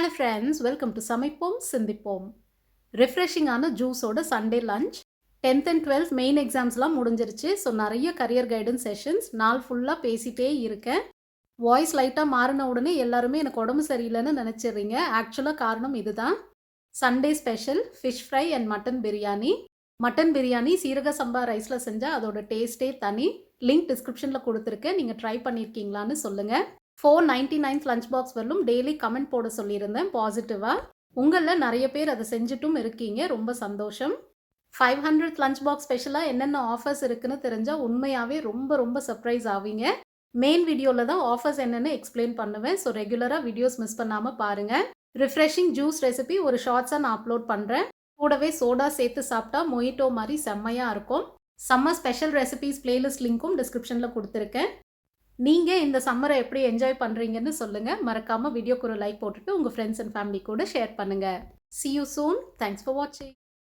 Hello friends, welcome to சமைப்போம் சிந்திப்போம். ரிஃப்ரெஷிங்கான ஜூஸோட Sunday lunch. 10th and 12th main எக்ஸாம்ஸ்லாம் முடிஞ்சிருச்சு. ஸோ நிறைய கரியர் கைடன்ஸ் செஷன்ஸ். நாள் ஃபுல்லாக பேசிகிட்டே இருக்கேன். வாய்ஸ் லைட்டாக மாறின உடனே எல்லாருமே எனக்கு உடம்பு சரியில்லைன்னு நினச்சிடுறீங்க. ஆக்சுவலாக காரணம் இதுதான். Sunday special fish fry and mutton biryani. Mutton biryani சீரக சம்பா ரைஸில் செஞ்சால் அதோட டேஸ்ட்டே தனி. லிங்க் டிஸ்கிரிப்ஷனில் கொடுத்துருக்கேன். நீங்கள் ட்ரை பண்ணியிருக்கீங்களான்னு சொல்லுங்கள். 499 லஞ்ச் பாக்ஸ் வரலும் டெய்லி கமெண்ட் போட சொல்லியிருந்தேன் பாசிட்டிவாக. உங்களில் நிறைய பேர் அதை செஞ்சுட்டும் இருக்கீங்க. ரொம்ப சந்தோஷம். 500th லஞ்ச் பாக்ஸ் ஸ்பெஷலாக என்னென்ன ஆஃபர்ஸ் இருக்குன்னு தெரிஞ்சால் உண்மையாகவே ரொம்ப ரொம்ப சர்ப்ரைஸ் ஆவீங்க. மெயின் வீடியோவில் தான் ஆஃபர்ஸ் என்னென்னு எக்ஸ்பிளைன் பண்ணுவேன். ஸோ ரெகுலராக வீடியோஸ் மிஸ் பண்ணாமல் பாருங்கள். ரிஃப்ரெஷிங் ஜூஸ் ரெசிபி ஒரு ஷார்ட்ஸாக நான் அப்லோட் பண்ணுறேன். கூடவே சோடா சேர்த்து சாப்பிட்டா மொயிட்டோ மாதிரி செம்மையாக இருக்கும். சம்மர் ஸ்பெஷல் ரெசிபிஸ் பிளேலிஸ்ட் லிங்க்கும் டிஸ்கிரிப்ஷனில் கொடுத்துருக்கேன். நீங்கள் இந்த சம்மரை எப்படி என்ஜாய் பண்ணுறீங்கன்னு சொல்லுங்கள். மறக்காமல் வீடியோக்கு ஒரு லைக் போட்டுட்டு உங்கள் ஃப்ரெண்ட்ஸ் அண்ட் ஃபேமிலி கூட ஷேர் பண்ணுங்கள். See you soon. Thanks for watching.